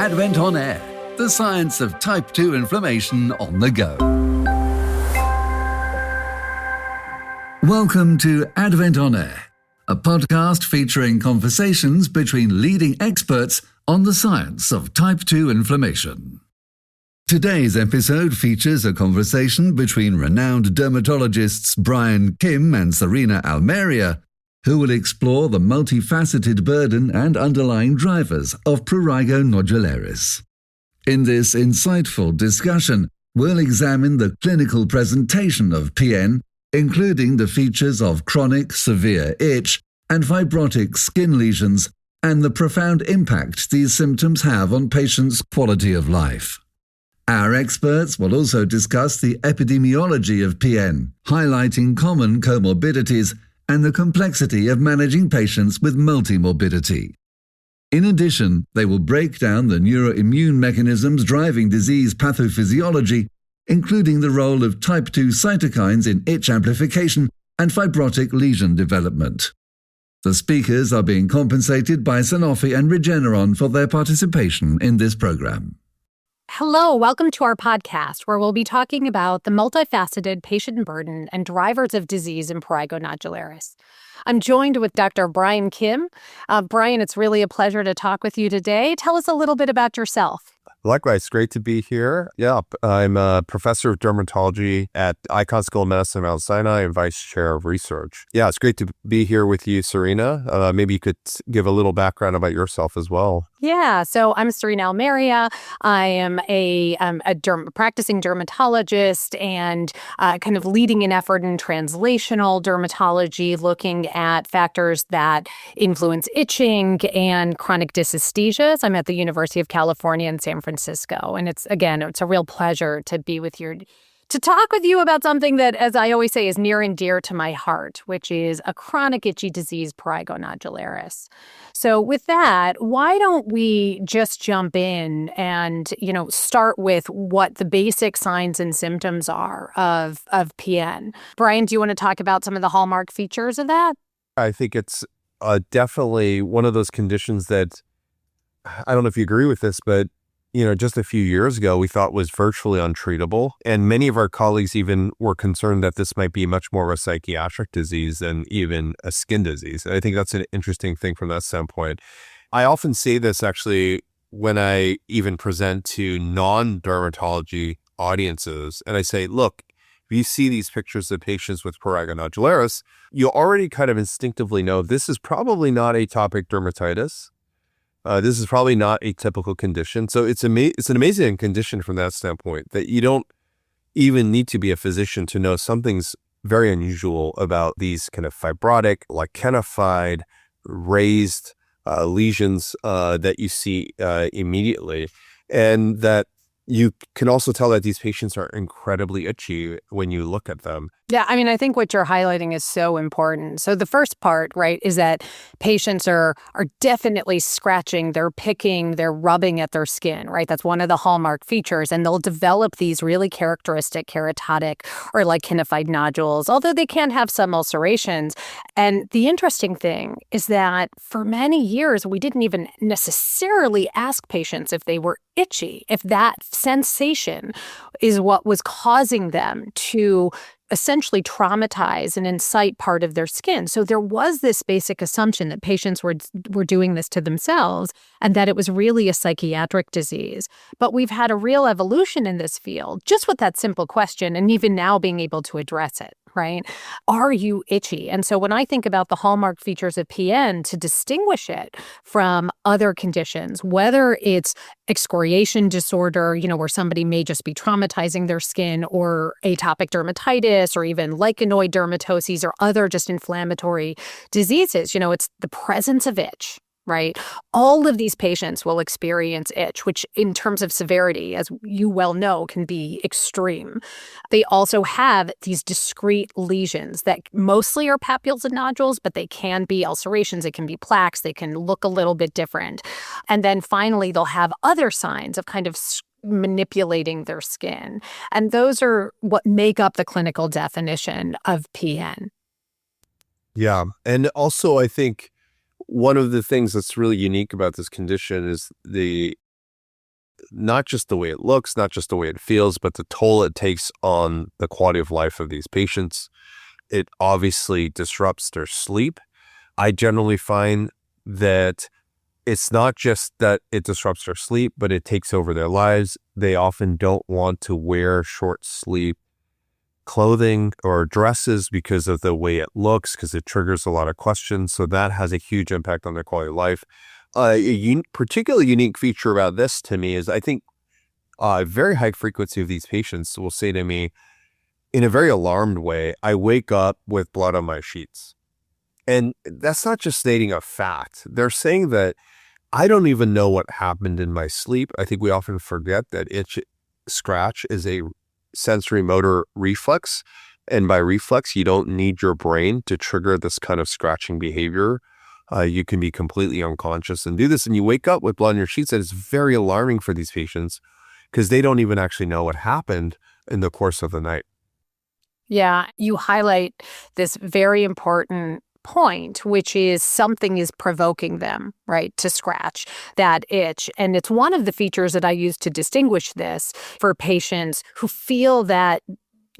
Advent on Air, the science of type 2 inflammation on the go. Welcome to Advent on Air, a podcast featuring conversations between leading experts on the science of type 2 inflammation. Today's episode features a conversation between renowned dermatologists Brian Kim and Sarina Elmariah, who will explore the multifaceted burden and underlying drivers of Prurigo Nodularis. In this insightful discussion, we'll examine the clinical presentation of PN, including the features of chronic severe itch and fibrotic skin lesions, and the profound impact these symptoms have on patients' quality of life. Our experts will also discuss the epidemiology of PN, highlighting common comorbidities and the complexity of managing patients with multimorbidity. In addition, they will break down the neuroimmune mechanisms driving disease pathophysiology, including the role of type 2 cytokines in itch amplification and fibrotic lesion development. The speakers are being compensated by Sanofi and Regeneron for their participation in this program. Hello, welcome to our podcast, where we'll be talking about the multifaceted patient burden and drivers of disease in Prurigo Nodularis. I'm joined with Dr. Brian Kim. Brian, it's really a pleasure to talk with you today. Tell us a little bit about yourself. Likewise, great to be here. Yeah, I'm a professor of dermatology at Icahn School of Medicine, Mount Sinai, and vice chair of research. Yeah, it's great to be here with you, Sarina. Maybe you could give a little background about yourself as well. Yeah, so I'm Sarina Elmariah. I am a practicing dermatologist and kind of leading an effort in translational dermatology, looking at factors that influence itching and chronic dysesthesias. I'm at the University of California in San Francisco, and it's a real pleasure to be with you, to talk with you about something that, as I always say, is near and dear to my heart, which is a chronic itchy disease, Prurigo Nodularis. So with that, why don't we just jump in and, start with what the basic signs and symptoms are of PN? Brian, do you want to talk about some of the hallmark features of that? I think it's definitely one of those conditions that, I don't know if you agree with this, but just a few years ago, we thought was virtually untreatable. And many of our colleagues even were concerned that this might be much more of a psychiatric disease than even a skin disease. And I think that's an interesting thing from that standpoint. I often say this actually when I even present to non-dermatology audiences. And I say, look, if you see these pictures of patients with Prurigo Nodularis, you already kind of instinctively know this is probably not atopic dermatitis. This is probably not a typical condition. So it's an amazing condition from that standpoint that you don't even need to be a physician to know something's very unusual about these kind of fibrotic, lichenified, raised lesions that you see immediately. And that you can also tell that these patients are incredibly itchy when you look at them. Yeah, I think what you're highlighting is so important. So the first part, right, is that patients are definitely scratching, they're picking, they're rubbing at their skin, right? That's one of the hallmark features. And they'll develop these really characteristic keratotic or lichenified nodules, although they can have some ulcerations. And the interesting thing is that for many years, we didn't even necessarily ask patients if they were itchy, if that sensation is what was causing them to essentially traumatize and incite part of their skin. So there was this basic assumption that patients were doing this to themselves and that it was really a psychiatric disease. But we've had a real evolution in this field just with that simple question, and even now being able to address it, right? Are you itchy? And so when I think about the hallmark features of PN, to distinguish it from other conditions, whether it's excoriation disorder, where somebody may just be traumatizing their skin, or atopic dermatitis, or even lichenoid dermatoses, or other just inflammatory diseases, it's the presence of itch, right? All of these patients will experience itch, which in terms of severity, as you well know, can be extreme. They also have these discrete lesions that mostly are papules and nodules, but they can be ulcerations, it can be plaques, they can look a little bit different. And then finally, they'll have other signs of kind of manipulating their skin. And those are what make up the clinical definition of PN. Yeah. And also, I think one of the things that's really unique about this condition is the not just the way it looks, not just the way it feels, but the toll it takes on the quality of life of these patients. It obviously disrupts their sleep. I generally find that it's not just that it disrupts their sleep, but it takes over their lives. They often don't want to wear short sleeve clothing or dresses because of the way it looks, because it triggers a lot of questions. So that has a huge impact on their quality of life. A particularly unique feature about this to me is I think a very high frequency of these patients will say to me in a very alarmed way, I wake up with blood on my sheets. And that's not just stating a fact. They're saying that I don't even know what happened in my sleep. I think we often forget that itch, scratch is a sensory motor reflex. And by reflex, you don't need your brain to trigger this kind of scratching behavior. You can be completely unconscious and do this. And you wake up with blood on your sheets. And it's very alarming for these patients because they don't even actually know what happened in the course of the night. Yeah, you highlight this very important point, which is something is provoking them, right, to scratch that itch. And it's one of the features that I use to distinguish this for patients who feel that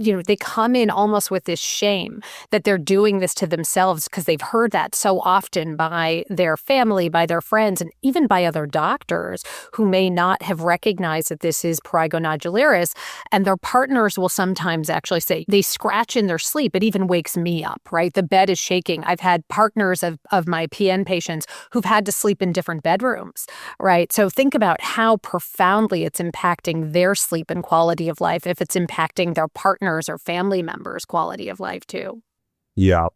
they come in almost with this shame that they're doing this to themselves because they've heard that so often by their family, by their friends, and even by other doctors who may not have recognized that this is prurigo nodularis. And their partners will sometimes actually say they scratch in their sleep. It even wakes me up, right? The bed is shaking. I've had partners of my PN patients who've had to sleep in different bedrooms, right? So think about how profoundly it's impacting their sleep and quality of life if it's impacting their partner or family members' quality of life too. Yeah.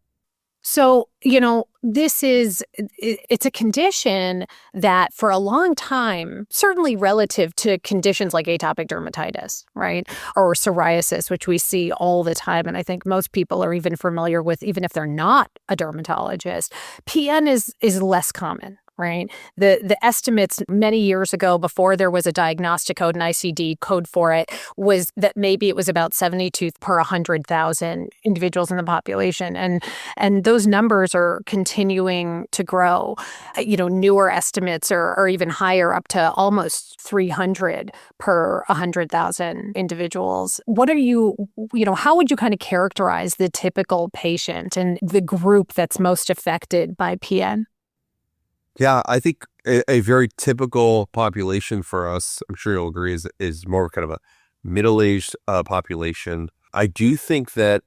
So, it's a condition that for a long time, certainly relative to conditions like atopic dermatitis, right? Or psoriasis, which we see all the time. And I think most people are even familiar with, even if they're not a dermatologist. PN is less common. Right. The estimates many years ago, before there was a diagnostic code, an ICD code for it, was that maybe it was about 72 per 100,000 individuals in the population. And those numbers are continuing to grow. Newer estimates are even higher, up to almost 300 per 100,000 individuals. How would you kind of characterize the typical patient and the group that's most affected by PN? Yeah, I think a very typical population for us, I'm sure you'll agree, is more kind of a middle-aged population. I do think that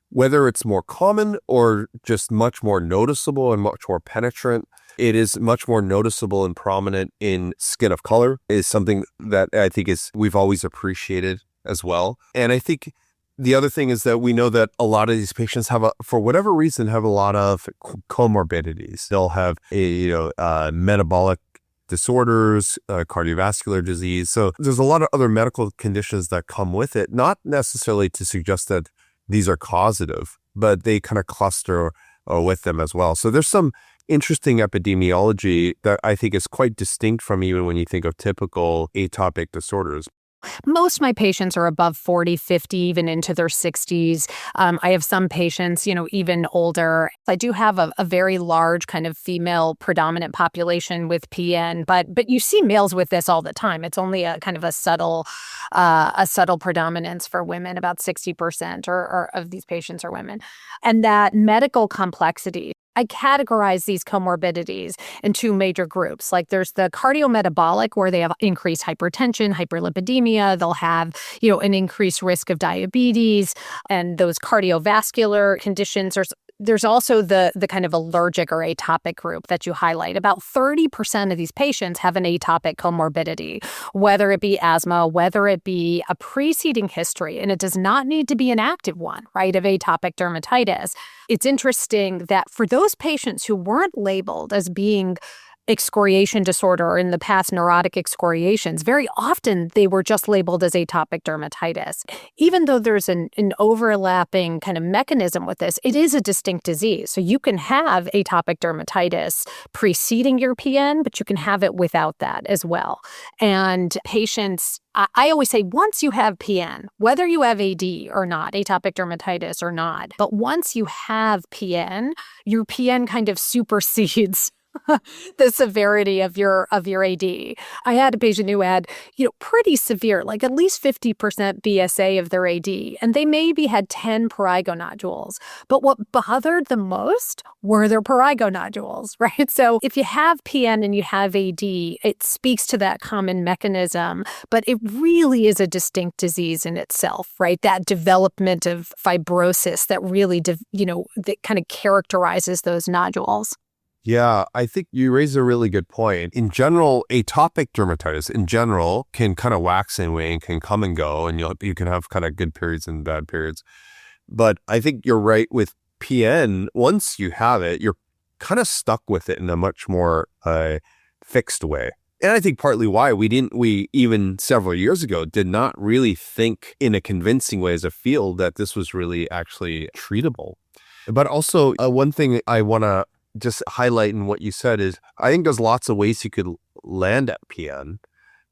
whether it's more common or just much more noticeable and much more penetrant, it is much more noticeable and prominent in skin of color is something that I think we've always appreciated as well. And I think the other thing is that we know that a lot of these patients for whatever reason, have a lot of comorbidities. They'll have metabolic disorders, cardiovascular disease. So there's a lot of other medical conditions that come with it, not necessarily to suggest that these are causative, but they kind of cluster with them as well. So there's some interesting epidemiology that I think is quite distinct from even when you think of typical atopic disorders. Most of my patients are above 40, 50, even into their 60s. I have some patients, even older. I do have a very large kind of female predominant population with PN, but you see males with this all the time. It's only a kind of a subtle predominance for women. About 60% or of these patients are women. And that medical complexity, I categorize these comorbidities in two major groups. Like there's the cardiometabolic, where they have increased hypertension, hyperlipidemia. They'll have, an increased risk of diabetes and those cardiovascular conditions. There's also the kind of allergic or atopic group that you highlight. About 30% of these patients have an atopic comorbidity, whether it be asthma, whether it be a preceding history, and it does not need to be an active one, right, of atopic dermatitis. It's interesting that for those patients who weren't labeled as being excoriation disorder or in the past neurotic excoriations, very often they were just labeled as atopic dermatitis. Even though there's an overlapping kind of mechanism with this, it is a distinct disease. So you can have atopic dermatitis preceding your PN, but you can have it without that as well. And patients, I always say, once you have PN, whether you have AD or not, atopic dermatitis or not, but once you have PN, your PN kind of supersedes the severity of your AD. I had a patient who had, pretty severe, like at least 50% BSA of their AD, and they maybe had 10 prurigo nodules. But what bothered the most were their prurigo nodules, right? So if you have PN and you have AD, it speaks to that common mechanism, but it really is a distinct disease in itself, right? That development of fibrosis that really, that kind of characterizes those nodules. Yeah, I think you raise a really good point. In general, atopic dermatitis in general can kind of wax and wane, can come and go, and you can have kind of good periods and bad periods. But I think you're right with PN. Once you have it, you're kind of stuck with it in a much more fixed way. And I think partly why we even several years ago did not really think in a convincing way as a field that this was really actually treatable. But also one thing I want to just highlight in what you said is I think there's lots of ways you could land at PN.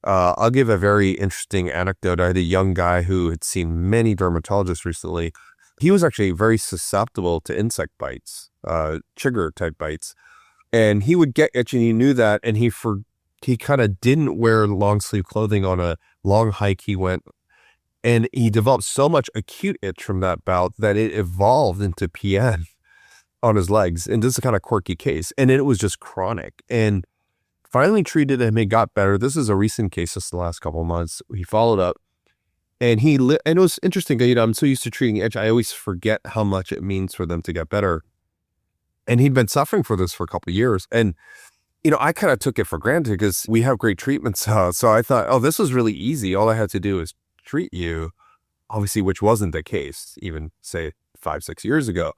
I'll give a very interesting anecdote. I had a young guy who had seen many dermatologists recently. He was actually very susceptible to insect bites, chigger type bites, and he would get itch, and he knew that, and he kind of didn't wear long sleeve clothing on a long hike he went, and he developed so much acute itch from that bout that it evolved into PN on his legs. And this is a kind of quirky case. And it was just chronic, and finally treated him. He got better. This is a recent case just the last couple of months. He followed up, and and it was interesting. I'm so used to treating itch. I always forget how much it means for them to get better. And he'd been suffering for this for a couple of years. And, I kind of took it for granted because we have great treatments. So I thought, oh, this was really easy. All I had to do is treat you, obviously, which wasn't the case even say 5-6 years ago.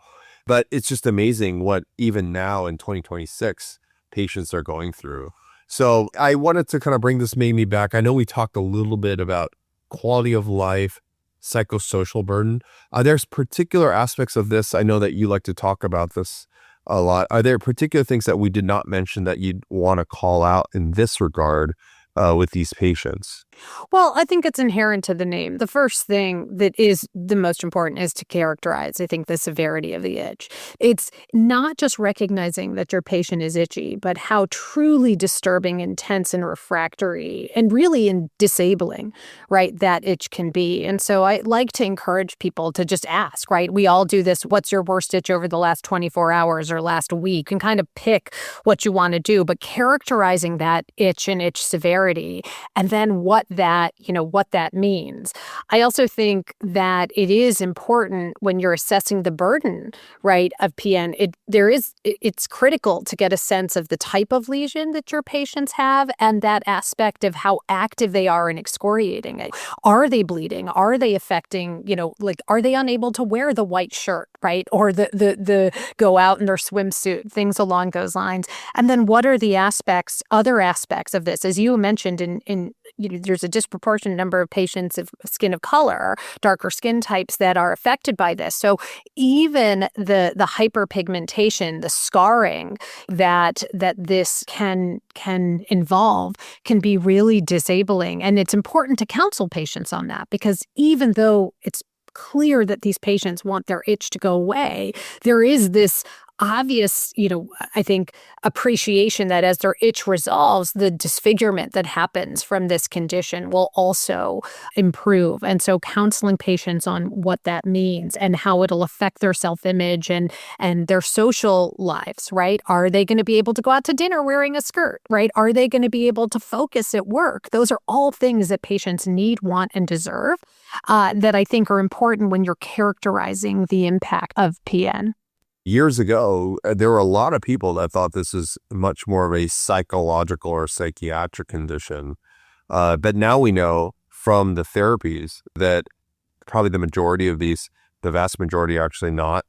But it's just amazing what even now in 2026 patients are going through. So I wanted to kind of bring this maybe back. I know we talked a little bit about quality of life, psychosocial burden. There's particular aspects of this. I know that you like to talk about this a lot. Are there particular things that we did not mention that you'd want to call out in this regard with these patients? Well, I think it's inherent to the name. The first thing that is the most important is to characterize, I think, the severity of the itch. It's not just recognizing that your patient is itchy, but how truly disturbing, intense, and refractory, and really disabling, right, that itch can be. And so I like to encourage people to just ask, right? We all do this, what's your worst itch over the last 24 hours or last week, and kind of pick what you want to do, but characterizing that itch and itch severity, and then what that means. I also think that it is important when you're assessing the burden, right, of PN. It's critical to get a sense of the type of lesion that your patients have and that aspect of how active they are in excoriating it. Are they bleeding? Are they affecting, are they unable to wear the white shirt, right, or the go out in their swimsuit, things along those lines. And then what are the other aspects of this? As you mentioned, there's a disproportionate number of patients of skin of color, darker skin types that are affected by this. So even the hyperpigmentation, the scarring that this can involve can be really disabling. And it's important to counsel patients on that, because even though it's clear that these patients want their itch to go away, there is this obvious, I think, appreciation that as their itch resolves, the disfigurement that happens from this condition will also improve. And so counseling patients on what that means and how it'll affect their self-image and their social lives, right? Are they going to be able to go out to dinner wearing a skirt, right? Are they going to be able to focus at work? Those are all things that patients need, want, and deserve that I think are important when you're characterizing the impact of PN. Years ago, there were a lot of people that thought this is much more of a psychological or psychiatric condition. But now we know from the therapies that probably the vast majority are actually not.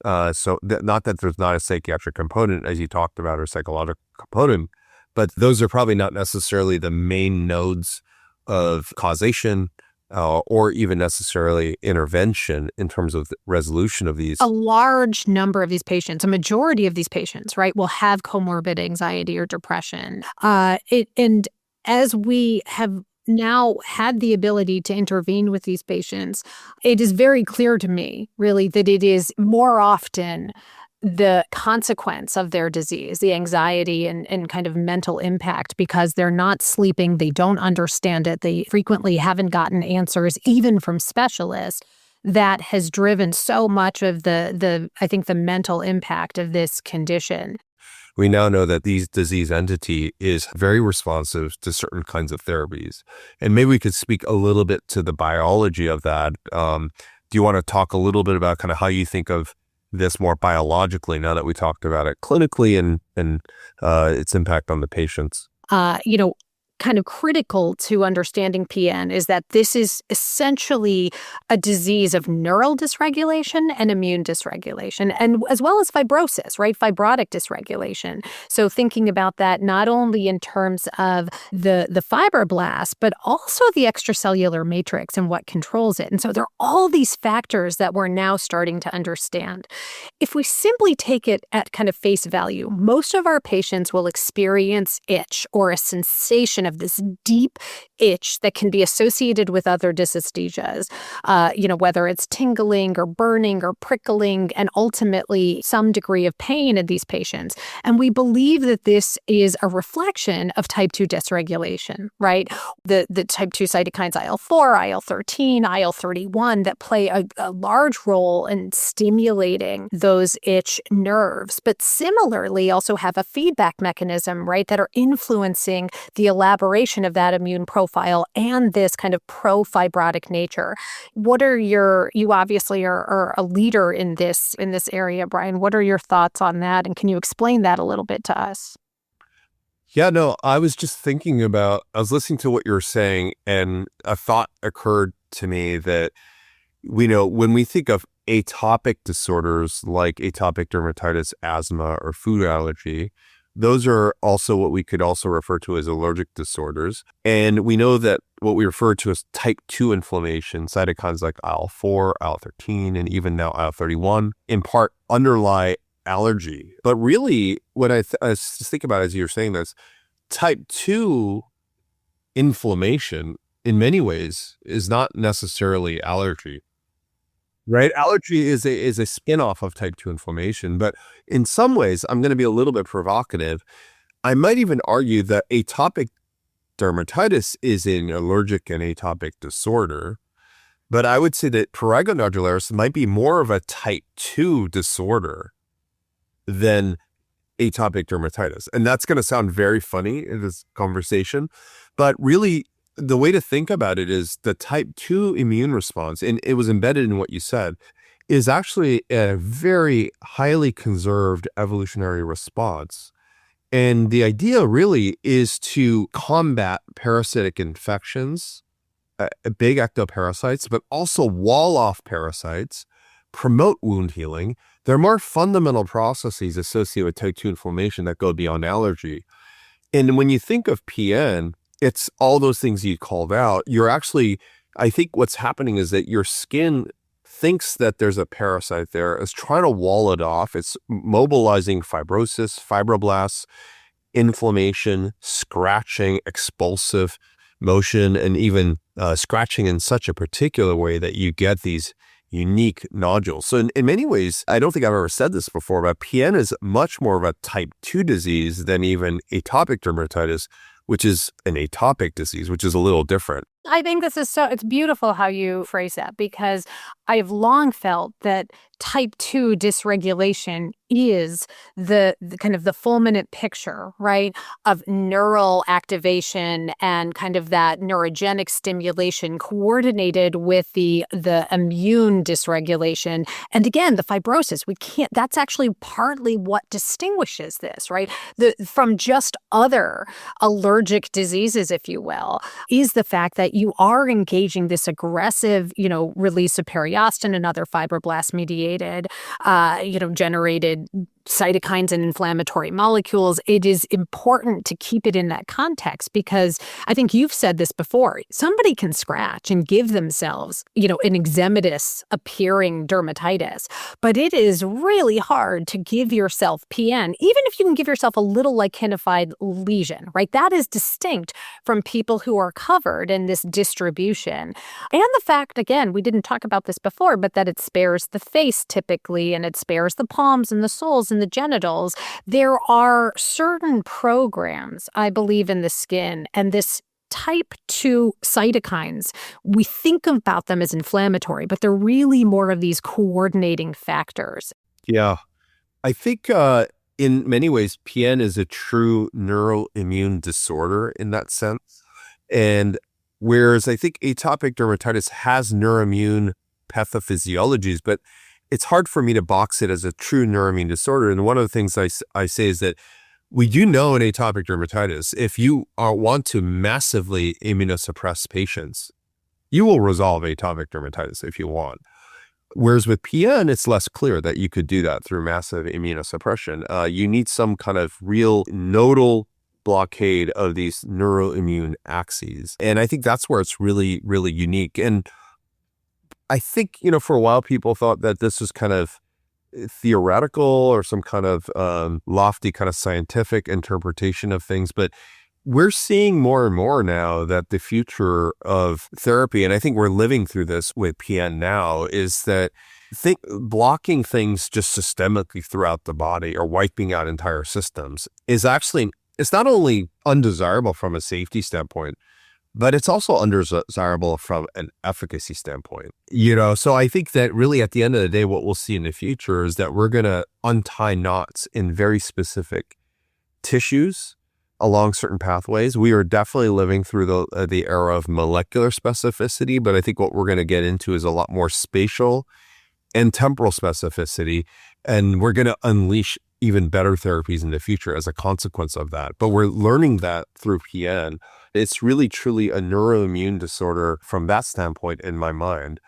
Not that there's not a psychiatric component, as you talked about, or psychological component, but those are probably not necessarily the main nodes of causation or even necessarily intervention in terms of the resolution of these. A large number of these patients, a majority of these patients, right, will have comorbid anxiety or depression. And as we have now had the ability to intervene with these patients, it is very clear to me, really, that it is more often the consequence of their disease, the anxiety and kind of mental impact, because they're not sleeping, they don't understand it, they frequently haven't gotten answers even from specialists, that has driven so much of I think the mental impact of this condition. We now know that the disease entity is very responsive to certain kinds of therapies. And maybe we could speak a little bit to the biology of that. Do you want to talk a little bit about kind of how you think of this more biologically now that we talked about it clinically and its impact on the patients? Kind of critical to understanding PN is that this is essentially a disease of neural dysregulation and immune dysregulation, and as well as fibrosis, right? Fibrotic dysregulation. So thinking about that not only in terms of the fibroblast, but also the extracellular matrix and what controls it. And so there are all these factors that we're now starting to understand. If we simply take it at kind of face value, most of our patients will experience itch or a sensation of this deep itch that can be associated with other dysesthesias, whether it's tingling or burning or prickling, and ultimately some degree of pain in these patients. And we believe that this is a reflection of type 2 dysregulation, right? The type 2 cytokines IL-4, IL-13, IL-31 that play a large role in stimulating those itch nerves, but similarly also have a feedback mechanism, right, that are influencing the elaboration of that immune profile and this kind of pro-fibrotic nature. You obviously are a leader in this area, Brian. What are your thoughts on that? And can you explain that a little bit to us? Yeah, no, I was listening to what you were saying, and a thought occurred to me that, when we think of atopic disorders like atopic dermatitis, asthma, or food allergy, those are also what we could also refer to as allergic disorders. And we know that what we refer to as type 2 inflammation, cytokines like IL-4, IL-13, and even now IL-31, in part underlie allergy. But really, what I just think about as you're saying this, type 2 inflammation in many ways is not necessarily allergy. Right? Allergy is a spin-off of type 2 inflammation, but in some ways, I'm going to be a little bit provocative. I might even argue that atopic dermatitis is an allergic and atopic disorder, but I would say that Prurigo Nodularis might be more of a type 2 disorder than atopic dermatitis. And that's going to sound very funny in this conversation, but really, the way to think about it is the type 2 immune response, and it was embedded in what you said, is actually a very highly conserved evolutionary response. And the idea really is to combat parasitic infections, big ectoparasites, but also wall off parasites, promote wound healing. There are more fundamental processes associated with type 2 inflammation that go beyond allergy. And when you think of PN, it's all those things you called out. I think what's happening is that your skin thinks that there's a parasite there, is trying to wall it off. It's mobilizing fibrosis, fibroblasts, inflammation, scratching, expulsive motion, and even scratching in such a particular way that you get these unique nodules. So in many ways, I don't think I've ever said this before, but PN is much more of a type 2 disease than even atopic dermatitis, which is an atopic disease, which is a little different. I think it's beautiful how you phrase that, because I've long felt that type 2 dysregulation is the kind of the fulminant picture, right, of neural activation and kind of that neurogenic stimulation coordinated with the immune dysregulation. And again, the fibrosis, that's actually partly what distinguishes this, right, from just other allergic diseases, if you will, is the fact that you are engaging this aggressive, release of periostin and other fibroblast mediated, generated cytokines and inflammatory molecules, it is important to keep it in that context because I think you've said this before. Somebody can scratch and give themselves, an eczematous appearing dermatitis, but it is really hard to give yourself PN, even if you can give yourself a little lichenified lesion, right? That is distinct from people who are covered in this distribution. And the fact, again, we didn't talk about this before, but that it spares the face typically, and it spares the palms and the soles and the genitals. There are certain programs, I believe, in the skin, and this type 2 cytokines, we think about them as inflammatory, but they're really more of these coordinating factors. Yeah. I think in many ways, PN is a true neuroimmune disorder in that sense. And whereas I think atopic dermatitis has neuroimmune pathophysiologies, but it's hard for me to box it as a true neuroimmune disorder. And one of the things I say is that we do know in atopic dermatitis, if you want to massively immunosuppress patients, you will resolve atopic dermatitis if you want. Whereas with PN, it's less clear that you could do that through massive immunosuppression. You need some kind of real nodal blockade of these neuroimmune axes. And I think that's where it's really, really unique. And I think, for a while, people thought that this was kind of theoretical or some kind of lofty kind of scientific interpretation of things. But we're seeing more and more now that the future of therapy, and I think we're living through this with PN now, is that blocking things just systemically throughout the body or wiping out entire systems is actually, it's not only undesirable from a safety standpoint, but it's also undesirable from an efficacy standpoint. So I think that really at the end of the day, what we'll see in the future is that we're going to untie knots in very specific tissues along certain pathways. We are definitely living through the era of molecular specificity, but I think what we're going to get into is a lot more spatial and temporal specificity, and we're going to unleash even better therapies in the future as a consequence of that. But we're learning that through PN. It's really, truly a neuroimmune disorder from that standpoint in my mind.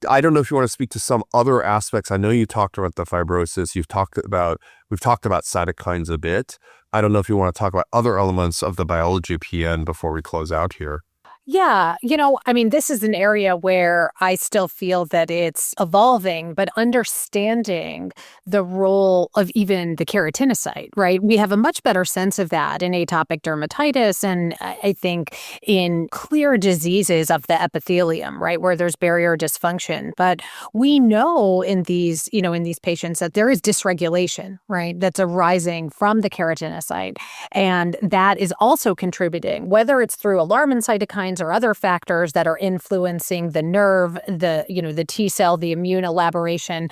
I don't know if you want to speak to some other aspects. I know you talked about the fibrosis. We've talked about cytokines a bit. I don't know if you want to talk about other elements of the biology of PN before we close out here. Yeah, this is an area where I still feel that it's evolving, but understanding the role of even the keratinocyte, right? We have a much better sense of that in atopic dermatitis, and I think in clear diseases of the epithelium, right, where there's barrier dysfunction. But we know in these patients that there is dysregulation, right, that's arising from the keratinocyte, and that is also contributing, whether it's through alarmin cytokines or other factors that are influencing the nerve, the T cell, the immune elaboration,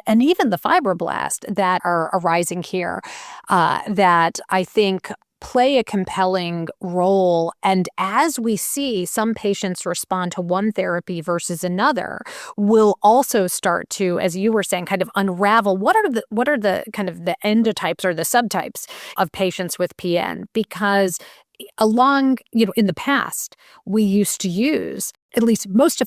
and even the fibroblast that are arising here, that I think play a compelling role. And as we see some patients respond to one therapy versus another, we'll also start to, as you were saying, kind of unravel what are the kind of the endotypes or the subtypes of patients with PN, because in the past, we used to use at least the most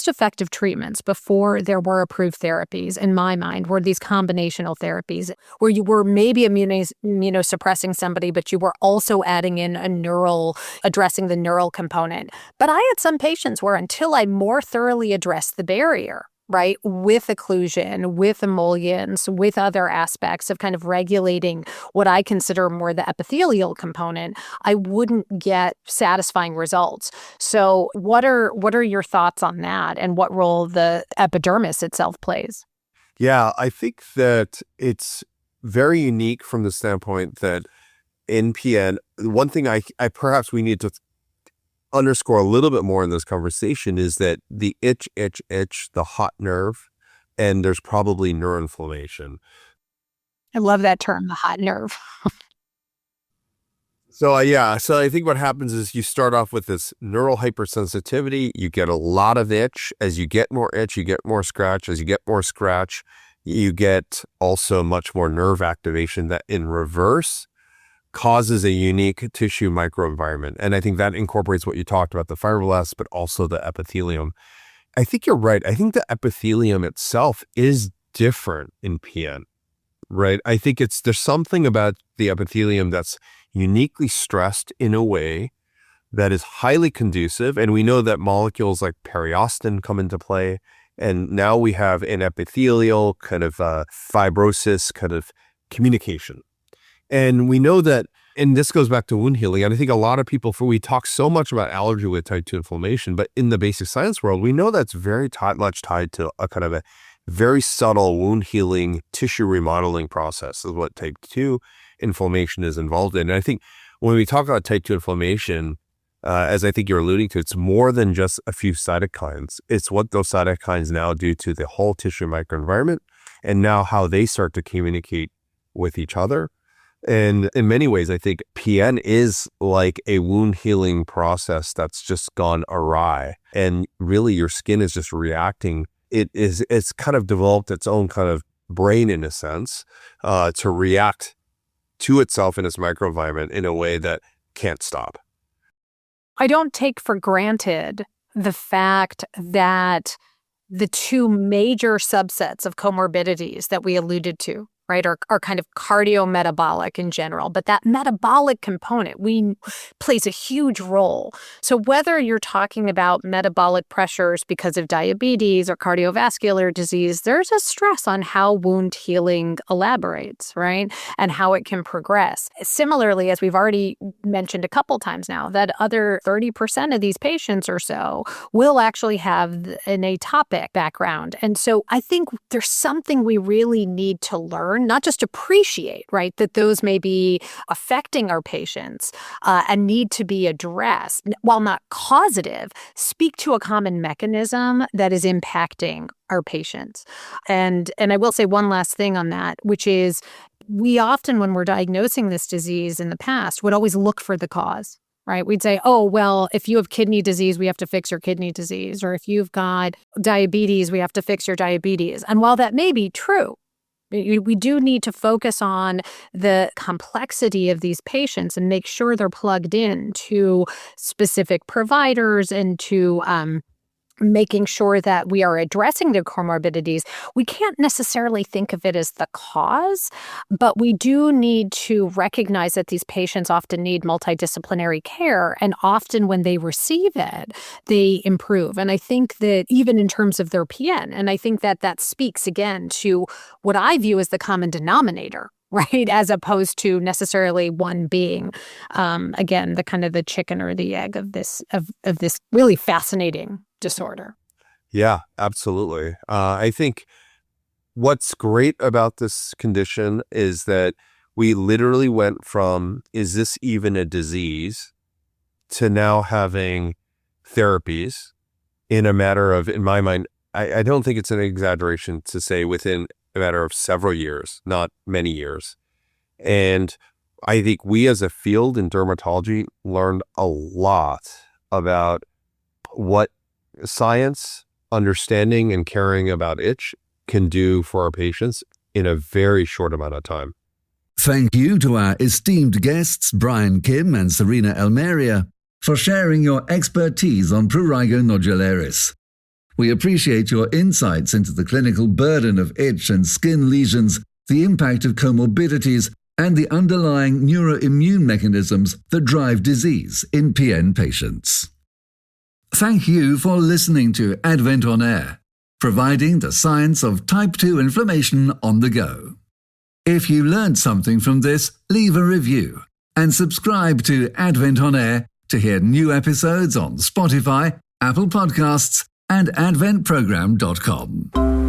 effective treatments before there were approved therapies, in my mind, were these combinational therapies where you were maybe immunosuppressing somebody, but you were also adding in addressing the neural component. But I had some patients where until I more thoroughly addressed the barrier, right, with occlusion, with emollients, with other aspects of kind of regulating what I consider more the epithelial component, I wouldn't get satisfying results. So what are your thoughts on that, and what role the epidermis itself plays? Yeah, I think that it's very unique from the standpoint that in PN, one thing I perhaps we need to underscore a little bit more in this conversation is that the itch, the hot nerve, and there's probably neuroinflammation. I love that term, the hot nerve. So I think what happens is you start off with this neural hypersensitivity, you get a lot of itch. As you get more itch, you get more scratch. As you get more scratch, you get also much more nerve activation that in reverse causes a unique tissue microenvironment. And I think that incorporates what you talked about, the fibroblasts, but also the epithelium. I think you're right. I think the epithelium itself is different in PN. right? I think there's something about the epithelium that's uniquely stressed in a way that is highly conducive. And we know that molecules like periostin come into play. And now we have an epithelial kind of fibrosis kind of communication. And we know that, and this goes back to wound healing. And I think a lot of people, we talk so much about allergy with type 2 inflammation, but in the basic science world, we know that's very much tied to a kind of a very subtle wound healing tissue remodeling process is what type 2 inflammation is involved in. And I think when we talk about type 2 inflammation, as I think you're alluding to, it's more than just a few cytokines. It's what those cytokines now do to the whole tissue microenvironment, and now how they start to communicate with each other. And in many ways, I think PN is like a wound healing process that's just gone awry. And really your skin is just reacting. It's kind of developed its own kind of brain in a sense, to react to itself in its microenvironment in a way that can't stop. I don't take for granted the fact that the two major subsets of comorbidities that we alluded to, right, are kind of cardiometabolic in general. But that metabolic component plays a huge role. So whether you're talking about metabolic pressures because of diabetes or cardiovascular disease, there's a stress on how wound healing elaborates, right, and how it can progress. Similarly, as we've already mentioned a couple times now, that other 30% of these patients or so will actually have an atopic background. And so I think there's something we really need to learn, not just appreciate, right, that those may be affecting our patients and need to be addressed. While not causative, speak to a common mechanism that is impacting our patients. And I will say one last thing on that, which is we often, when we're diagnosing this disease in the past, would always look for the cause. Right? We'd say, oh, well, if you have kidney disease, we have to fix your kidney disease. Or if you've got diabetes, we have to fix your diabetes. And while that may be true, we do need to focus on the complexity of these patients and make sure they're plugged in to specific providers and to making sure that we are addressing their comorbidities. We can't necessarily think of it as the cause, but we do need to recognize that these patients often need multidisciplinary care, and often when they receive it, they improve. And I think that even in terms of their PN, and I think that that speaks again to what I view as the common denominator, right, as opposed to necessarily one being, again, the kind of the chicken or the egg of this really fascinating disorder. Yeah, absolutely. I think what's great about this condition is that we literally went from, is this even a disease, to now having therapies in a matter of, in my mind, I don't think it's an exaggeration to say within a matter of several years, not many years. And I think we as a field in dermatology learned a lot about what science, understanding, and caring about itch can do for our patients in a very short amount of time. Thank you to our esteemed guests, Brian Kim and Sarina Elmariah, for sharing your expertise on Prurigo Nodularis. We appreciate your insights into the clinical burden of itch and skin lesions, the impact of comorbidities, and the underlying neuroimmune mechanisms that drive disease in PN patients. Thank you for listening to Advent on Air, providing the science of type 2 inflammation on the go. If you learned something from this, leave a review and subscribe to Advent on Air to hear new episodes on Spotify, Apple Podcasts, and adventprogram.com.